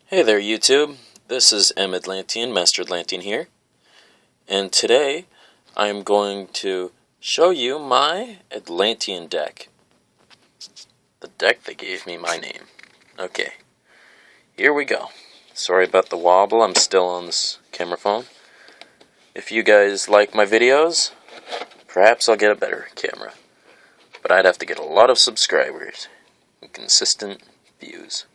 Hey there YouTube, this is Atlantean, Master Atlantean here, and today I'm going to show you my Atlantean deck. The deck that gave me my name. Okay, here we go. Sorry about the wobble, I'm still on this camera phone. If you guys like my videos, perhaps I'll get a better camera. But I'd have to get a lot of subscribers and consistent views.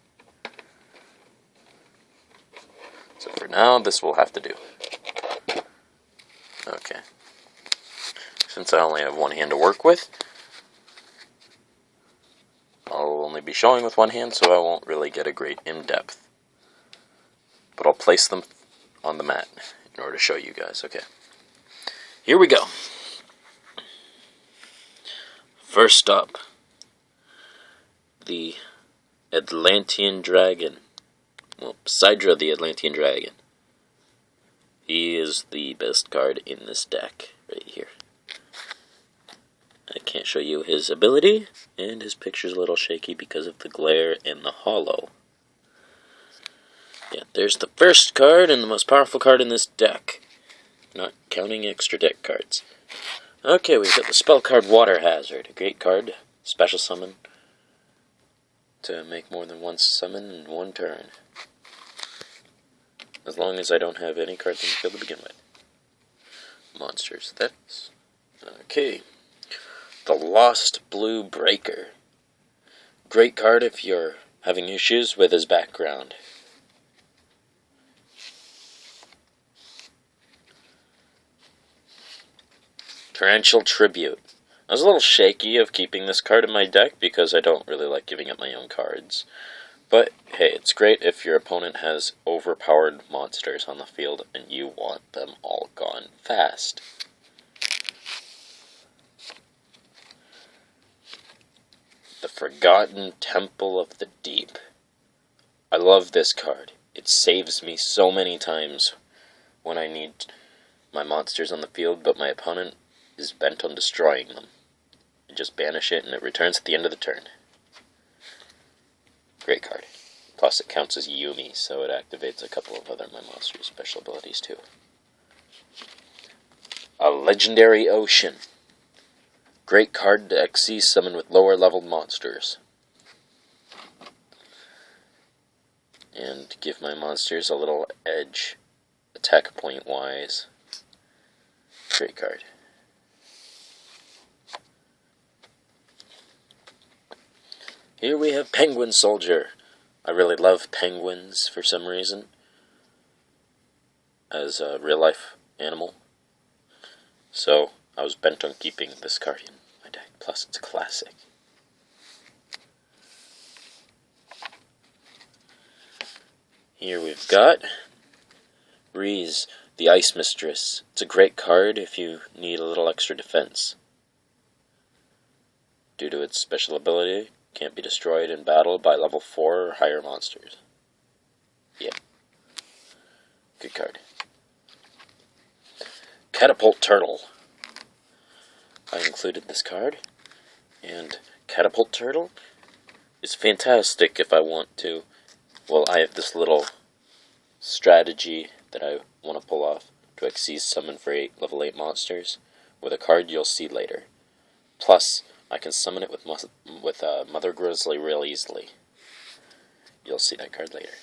So for now, this will have to do. Okay. Since I only have one hand to work with, I'll only be showing with one hand, so I won't really get a great in-depth. But I'll place them on the mat in order to show you guys. Okay. Here we go. First up, the Atlantean Dragon. Well, Sidra the Atlantean Dragon. He is the best card in this deck, right here. I can't show you his ability, and his picture's a little shaky because of the glare and the hollow. Yeah, there's the first card and the most powerful card in this deck. Not counting extra deck cards. Okay, we've got the spell card Water Hazard. A great card, special summon, to make more than one summon in one turn. As long as I don't have any cards in the field to begin with. Monsters, that's... Okay. The Lost Blue Breaker. Great card if you're having issues with his background. Torrential Tribute. I was a little shaky of keeping this card in my deck because I don't really like giving up my own cards. But, hey, it's great if your opponent has overpowered monsters on the field and you want them all gone fast. The Forgotten Temple of the Deep. I love this card. It saves me so many times when I need my monsters on the field, but my opponent is bent on destroying them. I just banish it and it returns at the end of the turn. Great card. Plus it counts as Yumi, so it activates a couple of other my monster's special abilities too. A Legendary Ocean. Great card to XC summon with lower leveled monsters. And give my monsters a little edge, attack point wise. Great card. Here we have Penguin Soldier. I really love penguins for some reason as a real-life animal. So I was bent on keeping this card in my deck. Plus it's a classic. Here we've got Breeze, the Ice Mistress. It's a great card if you need a little extra defense. Due to its special ability, can't be destroyed in battle by level 4 or higher monsters. Yeah. Good card. Catapult Turtle. I included this card. And Catapult Turtle is fantastic if I want to. Well, I have this little strategy that I want to pull off to XC summon for level 8 monsters with a card you'll see later. Plus, I can summon it with Mother Grizzly real easily. You'll see that card later.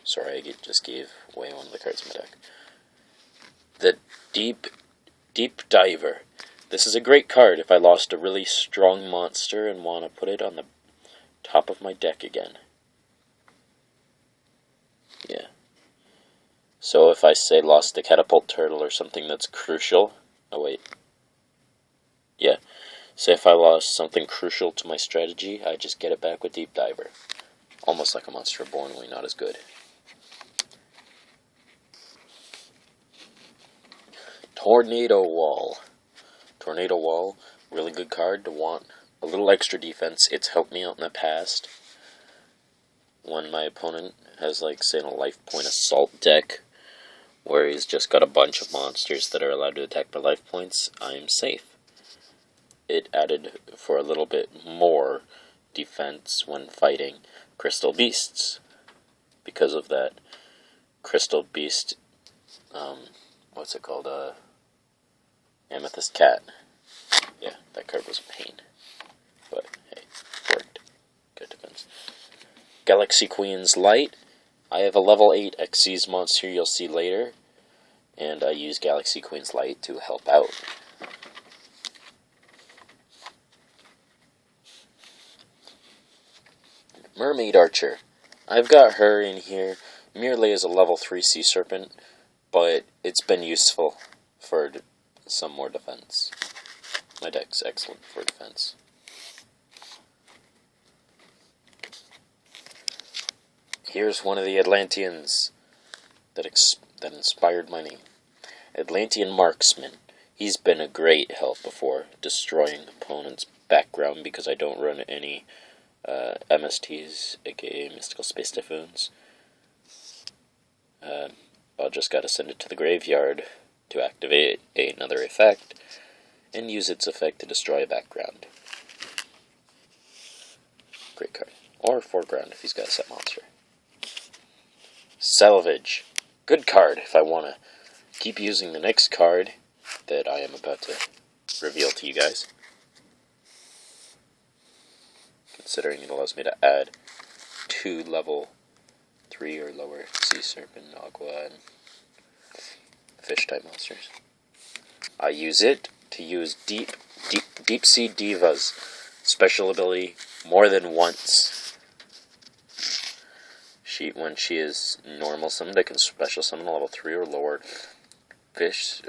Sorry, I just gave away one of the cards in my deck. The Deep Diver. This is a great card if I lost a really strong monster and want to put it on the top of my deck again. Yeah. So if I say lost the Catapult Turtle or something that's crucial... Oh wait. Yeah, say if I lost something crucial to my strategy, I just get it back with Deep Diver. Almost like a Monster Reborn, only not as good. Tornado Wall. Tornado Wall, really good card to want a little extra defense. It's helped me out in the past. When my opponent has, like, say, a life point assault deck, where he's just got a bunch of monsters that are allowed to attack for life points, I'm safe. It added for a little bit more defense when fighting Crystal Beasts. because of that crystal beast, what's it called, Amethyst Cat. Yeah, that card was a pain, but hey, it worked. Good defense. Galaxy Queen's Light. I have a level 8 Xyz monster you'll see later, and I use Galaxy Queen's Light to help out. Mermaid Archer. I've got her in here merely as a level 3 Sea Serpent, but it's been useful for some more defense. My deck's excellent for defense. Here's one of the Atlanteans that inspired my name. Atlantean Marksman. He's been a great help before destroying opponents' background because I don't run any MSTs, aka Mystical Space Typhoons. I'll just gotta send it to the graveyard to activate another effect, and use its effect to destroy a background. Great card. Or foreground if he's got a set monster. Salvage. Good card if I want to keep using the next card that I am about to reveal to you guys. Considering it allows me to add 2 level 3 or lower Sea Serpent, Aqua, and Fish type monsters. I use it to use Deep Sea Diva's special ability more than once. When she is normal summoned, I can special summon a level 3 or lower fish,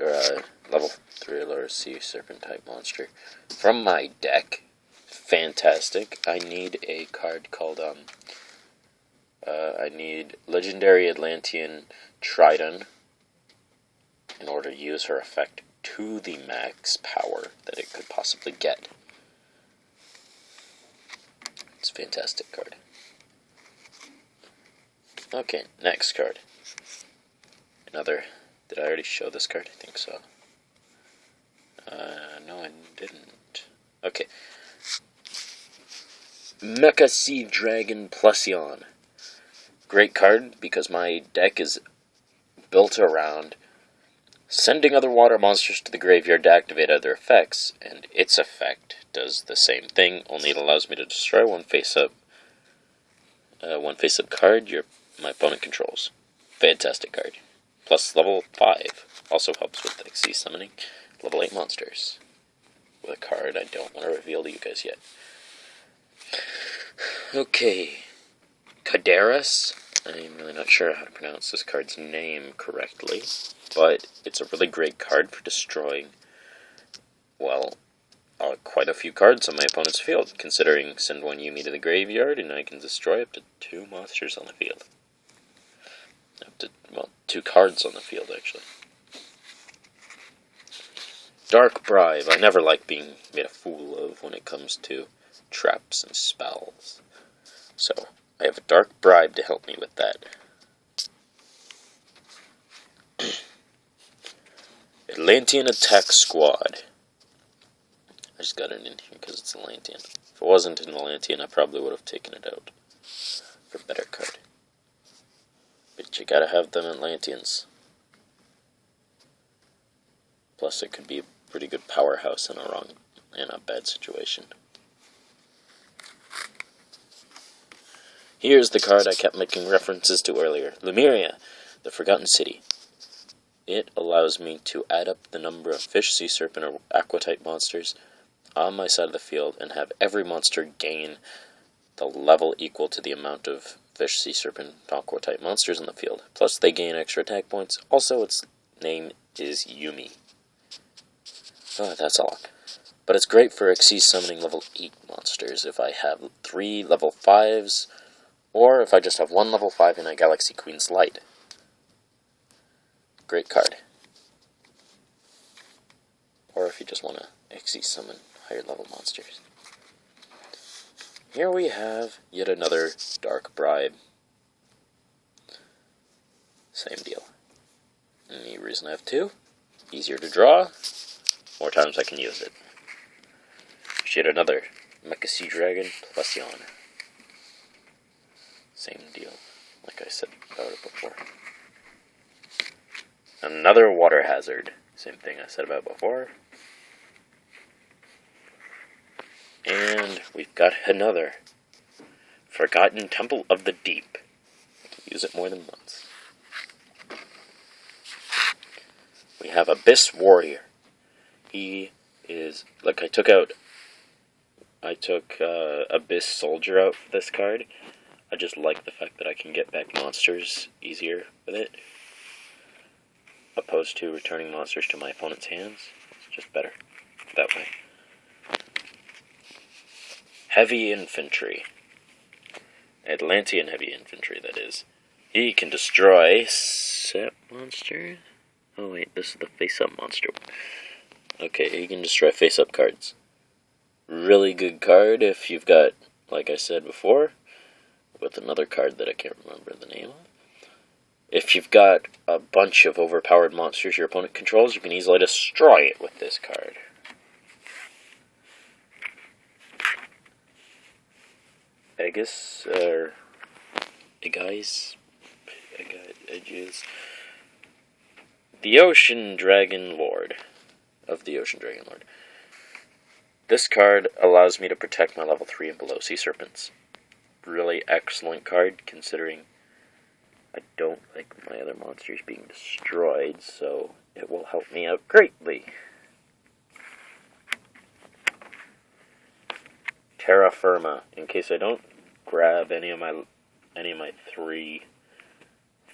level 3 or lower Sea Serpent type monster from my deck. Fantastic. I need a card called, I need Legendary Atlantean Tridon in order to use her effect to the max power that it could possibly get. It's a fantastic card. Okay, next card. Another. Did I already show this card? I think so. No, I didn't. Okay. Mecha Sea Dragon Plusion. Great card because my deck is built around sending other water monsters to the graveyard to activate other effects, and its effect does the same thing, only it allows me to destroy one face-up card my opponent controls. Fantastic card. Plus level 5. Also helps with XC summoning level 8 monsters. With a card I don't want to reveal to you guys yet. Okay. Kadaris. I'm really not sure how to pronounce this card's name correctly, but it's a really great card for destroying, well, quite a few cards on my opponent's field, considering send one Yumi to the graveyard and I can destroy up to 2 monsters on the field. Up to, well, 2 cards on the field, actually. Dark Bribe. I never like being made a fool of when it comes to traps and spells. So, I have a Dark Bribe to help me with that. Atlantean Attack Squad. I just got it in here because it's Atlantean. If it wasn't an Atlantean, I probably would have taken it out for a better card. But you gotta have them Atlanteans. Plus, it could be a pretty good powerhouse in a bad situation. Here's the card I kept making references to earlier. Lemuria, the Forgotten City. It allows me to add up the number of fish, sea serpent, or aqua-type monsters on my side of the field and have every monster gain the level equal to the amount of fish, sea serpent, aqua-type monsters in the field. Plus, they gain extra attack points. Also, its name is Yumi. Oh, that's a lot. But it's great for XC summoning level 8 monsters if I have 3 level 5s, or if I just have 1 level 5 in a Galaxy Queen's Light. Great card. Or if you just want to XC summon higher level monsters. Here we have yet another Dark Bribe. Same deal. Any reason I have 2? Easier to draw. More times I can use it. Yet another Mecha Sea Dragon Plusion. Same deal. like I said about it before. Another water hazard. Same thing I said about before. And we've got another Forgotten Temple of the Deep. I can use it more than once. We have Abyss Warrior. He is, like I took Abyss Soldier out for this card. I just like the fact that I can get back monsters easier with it, opposed to returning monsters to my opponent's hands. It's just better that way. Heavy Infantry. Atlantean Heavy Infantry, that is. He can destroy set monsters. Oh wait, this is the face-up monster. Okay, he can destroy face-up cards. Really good card if you've got, like I said before, with another card that I can't remember the name of. If you've got a bunch of overpowered monsters your opponent controls, you can easily destroy it with this card. Aegis, or Aegis, the Ocean Dragon Lord, of the Ocean Dragon Lord. This card allows me to protect my level 3 and below sea serpents. Really excellent card, considering I don't like my other monsters being destroyed, so it will help me out greatly. Terra Firma, in case I don't grab any of my 3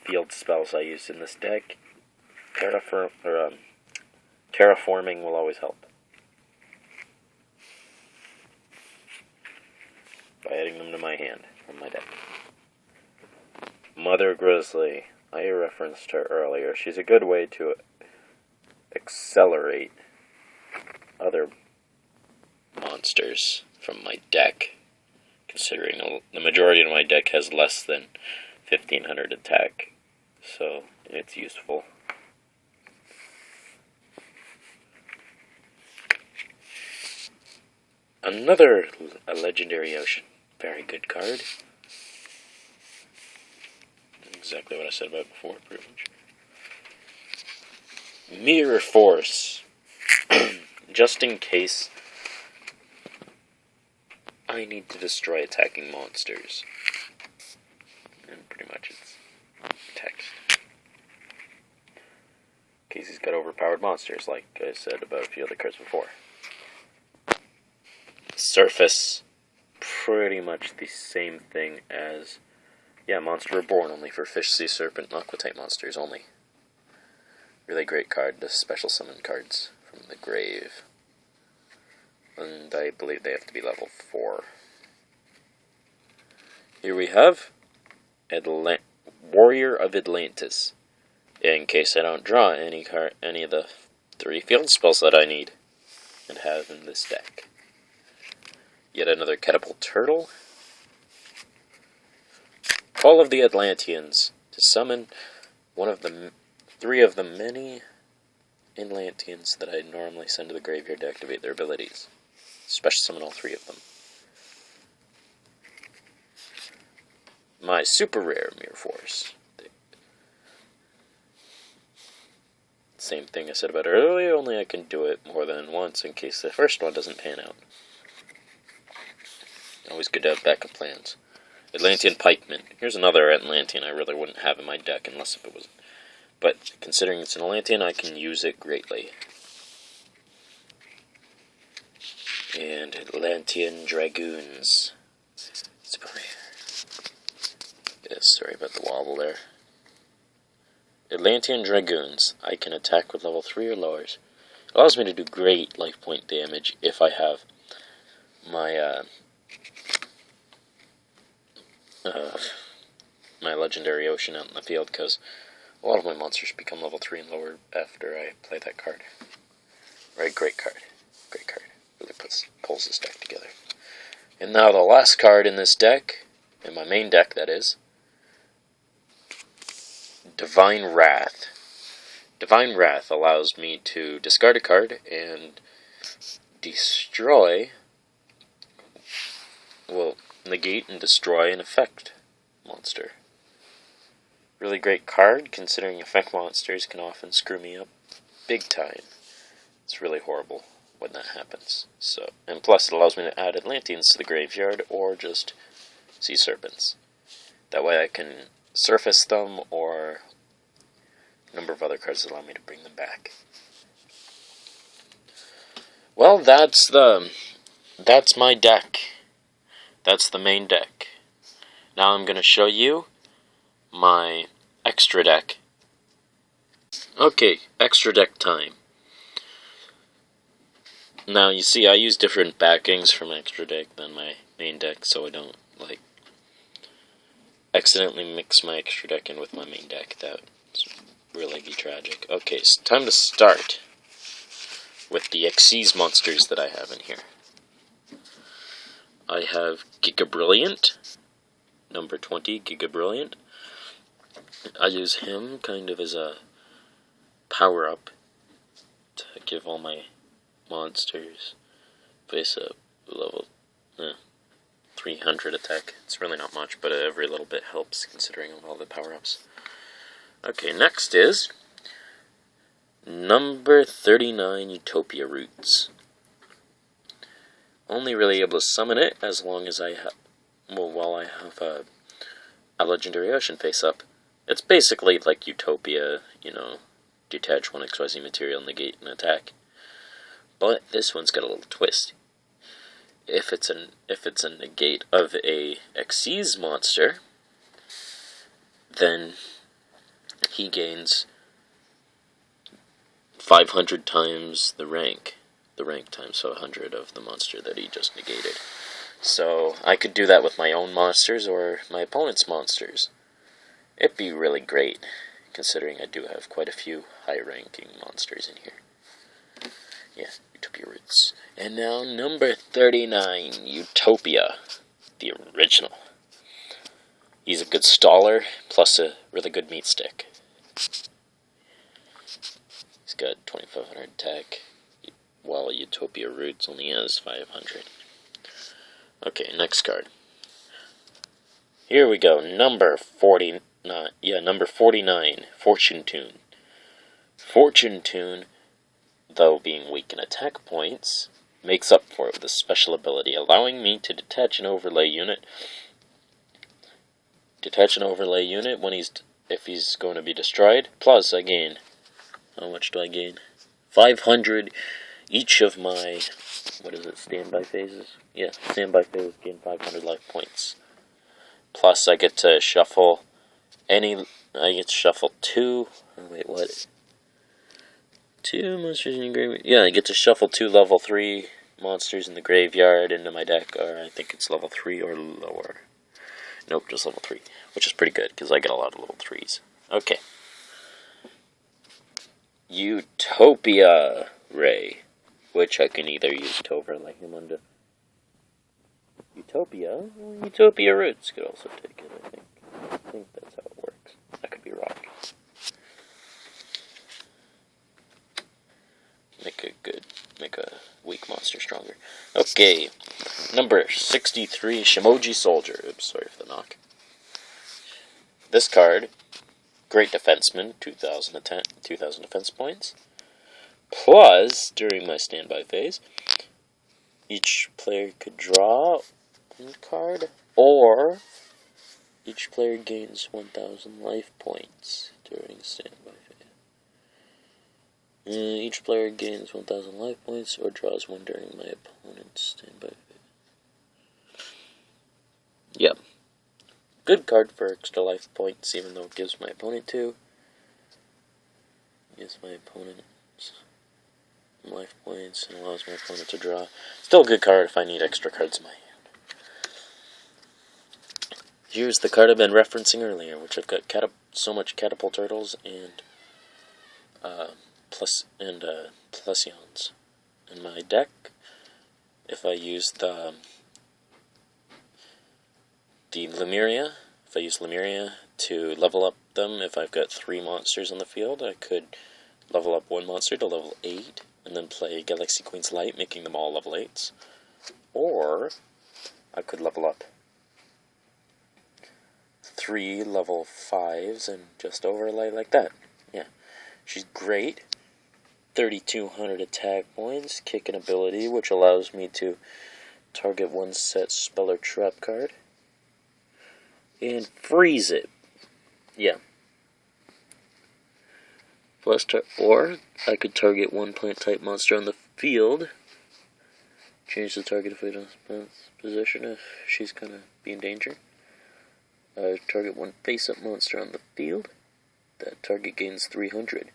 field spells I use in this deck, terraforming will always help. By adding them to my hand from my deck. Mother Grizzly, I referenced her earlier. She's a good way to accelerate other monsters from my deck, considering the majority of my deck has less than 1500 attack, so it's useful. Another Legendary Ocean. Very good card. Exactly what I said about before, pretty much. Mirror Force. Just in case I need to destroy attacking monsters. And pretty much it's text. In case he's got overpowered monsters, like I said about a few other cards before. Surface. Pretty much the same thing as, Monster Reborn, only for Fish, Sea Serpent, and Aqua type monsters only. Really great card, the special summon cards from the grave. And I believe they have to be level 4. Here we have Warrior of Atlantis. In case I don't draw any of the 3 field spells that I need and have in this deck. Yet another Catapult Turtle. Call of the Atlanteans, to summon one of the 3 of the many Atlanteans that I normally send to the graveyard to activate their abilities. Special summon all 3 of them. My super rare Mirror Force. Same thing I said about earlier, only I can do it more than once in case the first one doesn't pan out. Always good to have backup plans. Atlantean Pikeman. Here's another Atlantean I really wouldn't have in my deck unless if it was... But considering it's an Atlantean, I can use it greatly. And Atlantean Dragoons. Super rare. Yes, sorry about the wobble there. Atlantean Dragoons. I can attack with level 3 or lowers. It allows me to do great life point damage if I have my my Legendary Ocean out in the field, because a lot of my monsters become level 3 and lower after I play that card. Right, great card. Great card. Really pulls this deck together. And now the last card in this deck, in my main deck that is, Divine Wrath. Divine Wrath allows me to discard a card and destroy, negate and destroy an effect monster. really great card, considering effect monsters can often screw me up big time. It's really horrible when that happens. So, and plus it allows me to add Atlanteans to the graveyard, or just Sea Serpents. That way I can surface them, or a number of other cards that allow me to bring them back. Well, that's my deck. That's the main deck. Now I'm going to show you my extra deck. Okay, extra deck time. Now you see I use different backings for my extra deck than my main deck, so I don't accidentally mix my extra deck in with my main deck. That would really be tragic. Okay, it's time to start with the Xyz monsters that I have in here. I have Giga Brilliant, number 20, Giga Brilliant. I use him kind of as a power-up to give all my monsters face up level 300 attack. It's really not much, but every little bit helps considering all the power-ups. Okay, next is number 39, Utopia Roots. Only really able to summon it as long as I have, while I have a Legendary Ocean face up. It's basically like Utopia, detach one XYZ material, negate an attack. But this one's got a little twist. If it's a negate of a Xyz monster, then he gains 500 times the rank times 100 of the monster that he just negated. So I could do that with my own monsters or my opponent's monsters. It'd be really great, considering I do have quite a few high-ranking monsters in here. Yeah, Utopia Roots. And now number 39, Utopia, the original. He's a good staller, plus a really good meat stick. He's got 2500 attack, while Utopia Roots only has 500. Okay, next card. Here we go, number 49, Fortune Tune. Fortune Tune, though being weak in attack points, makes up for it with a special ability, allowing me to detach an overlay unit. Detach an overlay unit if he's going to be destroyed. Plus, I gain. How much do I gain? 500 each of my. What is it? Standby phases. Yeah, standby phases gain 500 life points. Plus, I get to shuffle I get to shuffle two. Oh, wait, what? 2 monsters in your graveyard. Yeah, I get to shuffle 2 level 3 monsters in the graveyard into my deck, or I think it's level 3 or lower. Nope, just level 3, which is pretty good, because I get a lot of level 3s. Okay. Utopia Ray, which I can either use to overlay him onto Utopia, or Utopia Roots could also take it, I think. I think that's how it works. I could be wrong. Make a weak monster stronger. Okay, number 63, Shimoji Soldier. Oops, sorry for the knock. This card, great defenseman, 2000 defense points. Plus, during my standby phase, each player could draw one card, or each player gains 1,000 life points during standby phase. Each player gains 1,000 life points or draws one during my opponent's standby phase. Yep. Good card for extra life points, even though it gives my opponent 2. Gives my opponent life points and allows my opponent to draw. Still a good card if I need extra cards in my hand. Here's the card I've been referencing earlier, which I've got so much Catapult Turtles and Plusions in my deck. If I use the Lemuria, to level up them, if I've got 3 monsters on the field, I could level up 1 monster to level 8, and then play Galaxy Queen's Light, making them all level 8s. Or I could level up 3 level 5s and just overlay like that. Yeah, she's great. 3,200 attack points, kicking ability, which allows me to target one set spell or trap card and freeze it. Yeah. Plus, or I could target one plant type monster on the field. Change the target position if she's gonna be in danger. Target one face-up monster on the field. That target gains 300.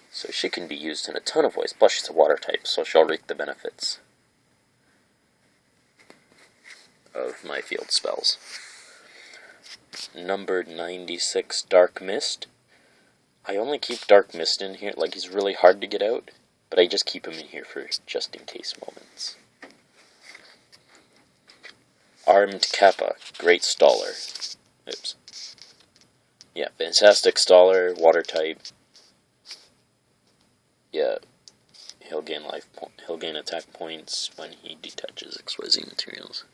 So she can be used in a ton of ways. Plus she's a water type, so she'll reap the benefits of my field spells. Number 96, Dark Mist. I only keep Dark Mist in here, like he's really hard to get out, but I just keep him in here for just in case moments. Armed Kappa, Great Staller. Oops. Yeah, fantastic staller, water type. Yeah, he'll gain attack points when he detaches XYZ materials.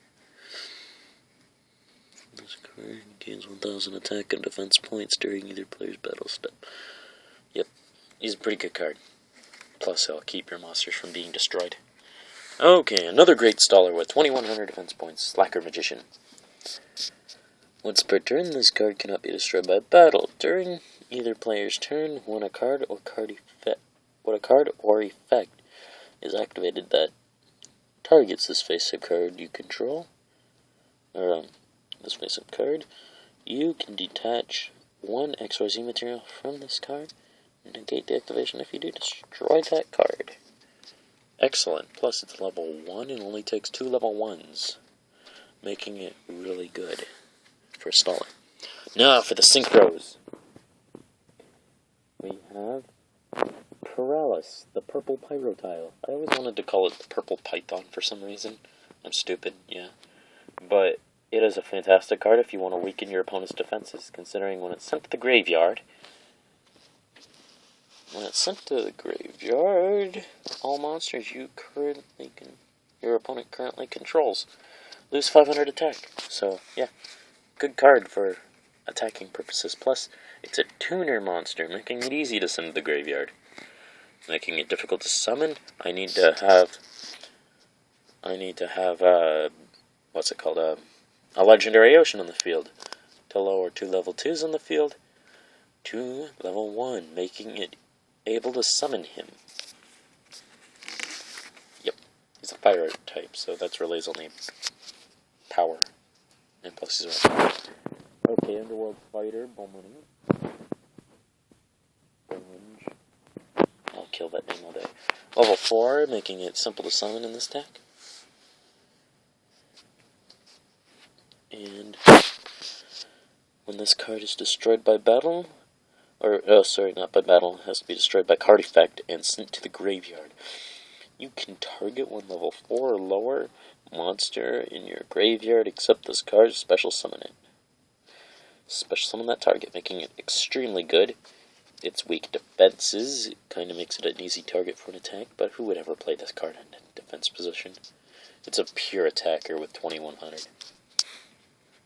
This card gains 1,000 attack and defense points during either player's battle step. Yep, he's a pretty good card. Plus, he'll keep your monsters from being destroyed. Okay, another great staller with 2,100 defense points, Slacker Magician. Once per turn, this card cannot be destroyed by battle. During either player's turn, when a card or effect is activated that targets this face-up card you control, or this face-up card, you can detach one XYZ material from this card and negate the activation. If you do, destroy that card. Excellent. Plus it's level 1 and only takes 2 level 1s, making it really good for stalling. Now for the synchros. We have Paralysis, the purple pyrotile. I always wanted to call it the purple python for some reason. I'm stupid, yeah. But it is a fantastic card if you want to weaken your opponent's defenses, considering when it's sent to the graveyard, all monsters your opponent currently controls lose 500 attack. So, yeah, good card for attacking purposes. Plus, it's a tuner monster, making it easy to send to the graveyard. Making it difficult to summon, I need to have what's it called, a legendary ocean on the field to lower 2 level 2s on the field to level 1, making it able to summon him. Yep, he's a fire type, so that's relays only power, and plus he's a okay, Underworld Fighter, Bowman. I'll kill that name all day. Level 4, making it simple to summon in this deck. And when this card is destroyed by battle, not by battle, it has to be destroyed by card effect and sent to the graveyard. You can target one level 4 or lower monster in your graveyard except this card, special summon it. Special summon that target, making it extremely good. Its weak defenses, it kind of makes it an easy target for an attack, but who would ever play this card in a defense position? It's a pure attacker with 2,100.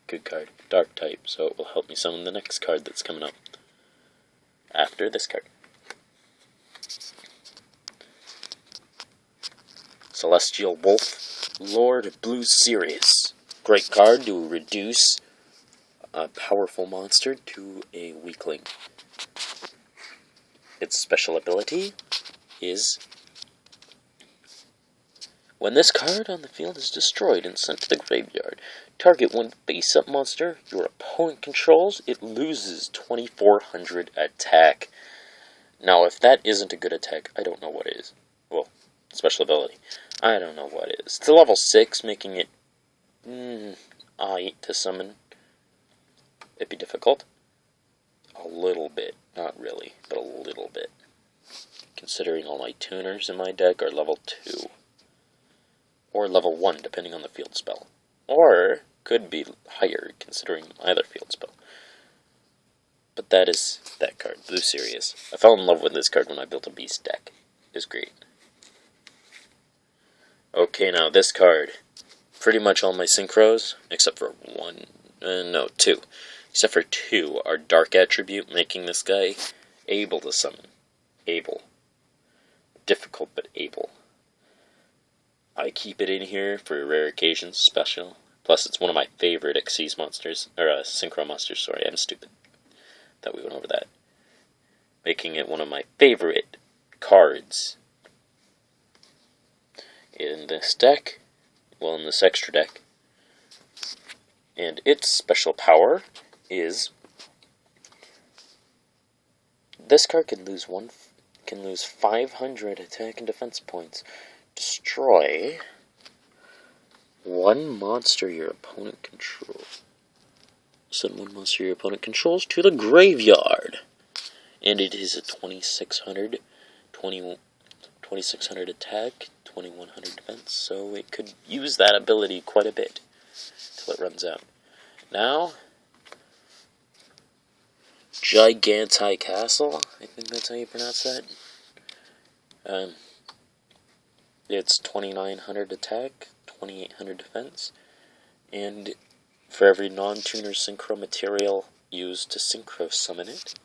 Good card. Dark type, so it will help me summon the next card that's coming up after this card. Celestial Wolf, Lord of Blue Sirius. Great card to reduce a powerful monster to a weakling. Its special ability is when this card on the field is destroyed and sent to the graveyard, target one face-up monster your opponent controls, it loses 2,400 attack. Now, if that isn't a good attack, I don't know what is. Well, special ability. I don't know what is. It's a level 6, making it to summon. It'd be difficult. A little bit. Not really, but a little bit. Considering all my tuners in my deck are level 2. Or level 1, depending on the field spell. Or could be higher, considering either field spell. But that is that card, Blue Sirius. I fell in love with this card when I built a Beast deck. It was great. Okay, now this card. pretty much all my synchros, except for two. Except for two are dark attribute, making this guy able to summon. Able. Difficult, but able. I keep it in here for rare occasions, special. Plus, it's one of my favorite Xyz monsters, or synchro monsters, sorry, I'm stupid. Thought we went over that. Making it one of my favorite cards in this deck, well, in this extra deck. And its special power is this card can lose 500 attack and defense points. Destroy one monster your opponent controls. Send one monster your opponent controls to the graveyard. And it is a 2600 attack, 2100 defense, so it could use that ability quite a bit till it runs out. Now, Giganti Castle, I think that's how you pronounce that. It's 2900 attack, 2800 defense, and for every non-tuner synchro material used to synchro summon it,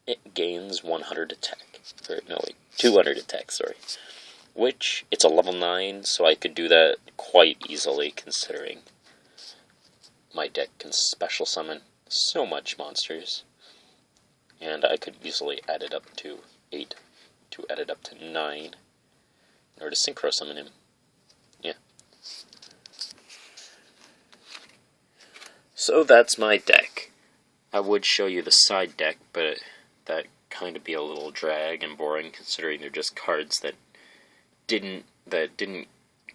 it gains 100 attack. 200 attack, sorry. Which, it's a level 9, so I could do that quite easily, considering my deck can special summon so much monsters. And I could easily add it up to 8, to add it up to 9, in order to synchro summon him. Yeah. So that's my deck. I would show you the side deck, but that kind of be a little drag and boring, considering they're just cards that didn't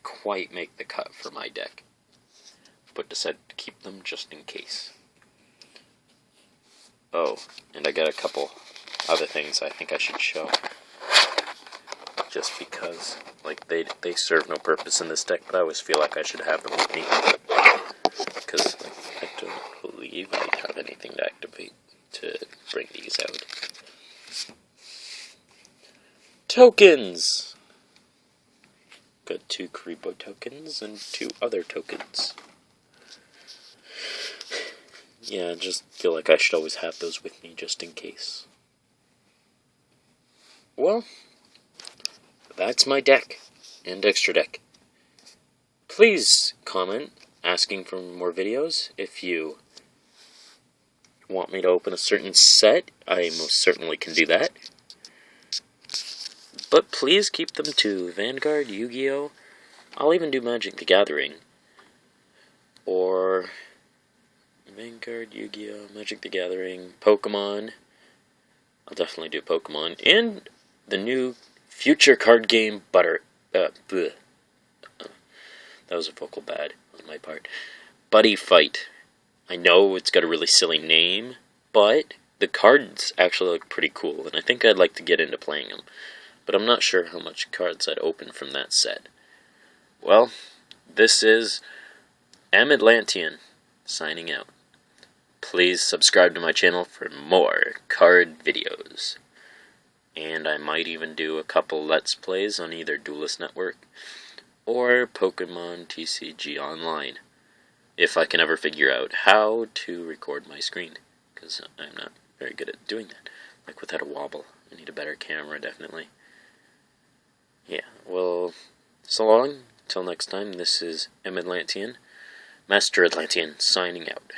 quite make the cut for my deck, but decided to keep them just in case. Oh, and I got a couple other things I think I should show, just because, like, they serve no purpose in this deck, but I always feel like I should have them with me, because I don't believe I have anything to activate to bring these out. Tokens! Got 2 Karibo tokens and 2 other tokens. Yeah, I just feel like I should always have those with me just in case. Well, that's my deck and extra deck. Please comment asking for more videos. If you want me to open a certain set, I most certainly can do that. But please keep them to Vanguard, Yu-Gi-Oh! I'll even do Magic the Gathering. Or Vanguard, Yu-Gi-Oh!, Magic the Gathering, Pokemon. I'll definitely do Pokemon. And the new future card game, that was a vocal bad on my part. Buddy Fight. I know it's got a really silly name, but the cards actually look pretty cool, and I think I'd like to get into playing them. But I'm not sure how much cards I'd open from that set. Well, this is Atlantean signing out. Please subscribe to my channel for more card videos. And I might even do a couple Let's Plays on either Duelist Network or Pokemon TCG Online, if I can ever figure out how to record my screen, because I'm not very good at doing that, like without a wobble. I need a better camera, definitely. Yeah, well, so long. Till next time, this is Atlantean, Master Atlantean, signing out.